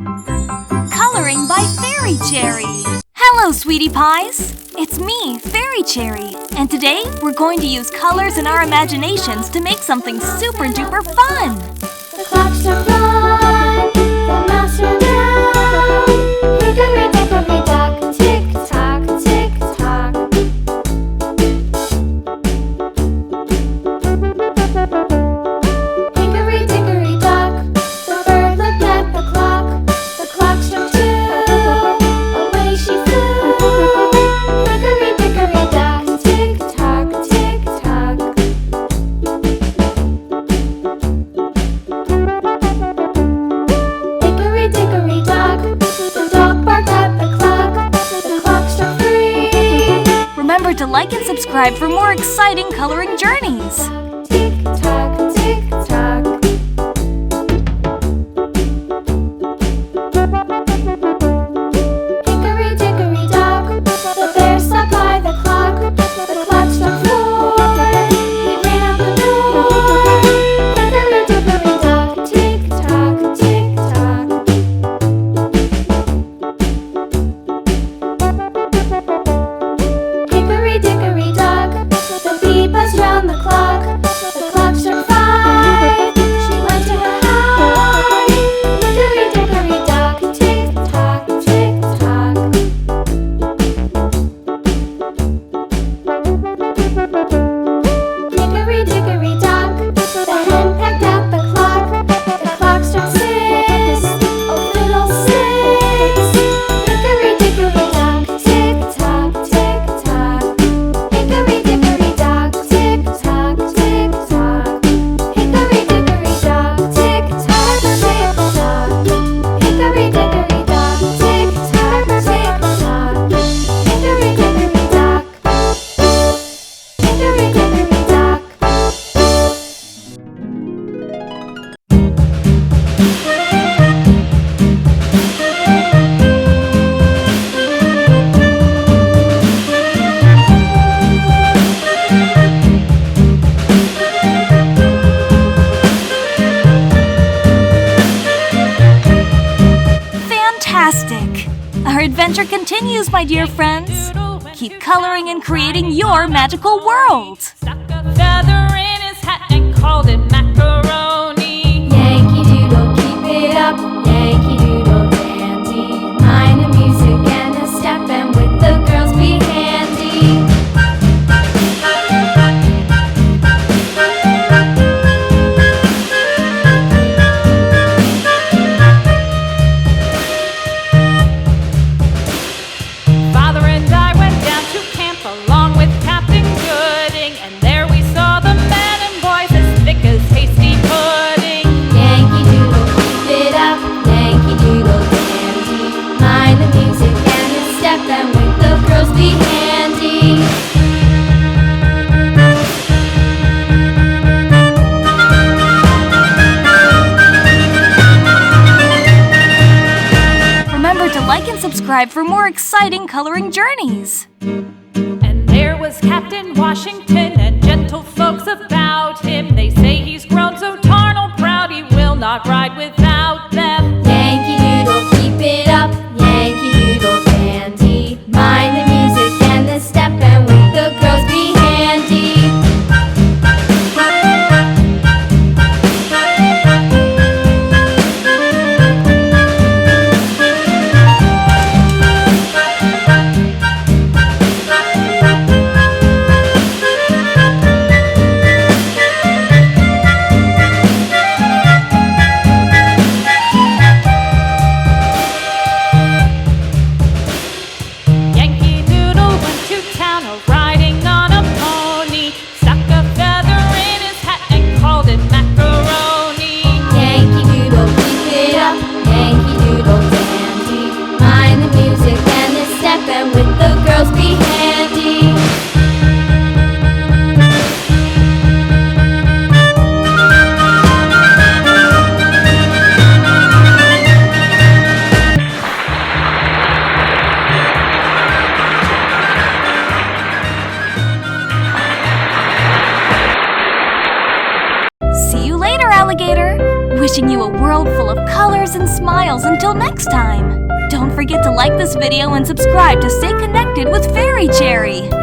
Coloring by Fairy Cherry. Hello, sweetie pies! It's me, Fairy Cherry, and today we're going to use colors in our imaginations to make something super duper fun! The clocks are run, the mouse are round, hickory dickory dock, tick tock, tick tock. Hickory dickory dock, the bird looked at the clock struck 2, away she flew. Hickory dickory dock, tick tock, tick tock. Hickory dickory dock, the dog barked at the clock struck 3. Remember to like and subscribe for more exciting coloring journeys! Tick tock, tick tock. Hickory dickory dock, the bear sat by the clock struck 4. He ran out the door. Hickory dickory dock, tick tock, tick tock. Hickory dickory dock, the bee buzzed round the clock struck 5. She went to her hive. Hickory dickory dock, tick tock, tick tock. Hickory dickory dock, the hen pecked at the clock struck 6. Oh, fiddle 6. Hickory dickory dock, tick tock, tick tock. Hickory dickory dock, tick tock, tick tock. Hickory dickory dock, tick tock, tick tock. Hickory dickory dock, tick tock, tick tock. Hickory dickory dock. Hickory dickory dock. Fantastic! Our adventure continues, my dear friends! Keep coloring and creating your magical world! Stuck a feather in his hat and called it macaroni. Yankee Doodle, keep it up. Yankee Doodle dandy. Mind the music and the step, and with the girls be handy. Father and I went down to camp along with Captain Gooding, and there we saw the men and boys as thick as hasty pudding. Yankee Doodle, keep it up. Yankee Doodle dandy. Mind the music and the step, and with the girls be handy. Remember to like and subscribe for more exciting coloring journeys! And there was Captain Washington and gentle folks about him. They say he's grown so tarnal proud he will not ride without them. Yankee Doodle, keep it up. Yankee Doodle dandy. Mind the music and the step, and with the girls be handy. smiles until next time. Don't forget to like this video and subscribe to stay connected with Fairy Cherry.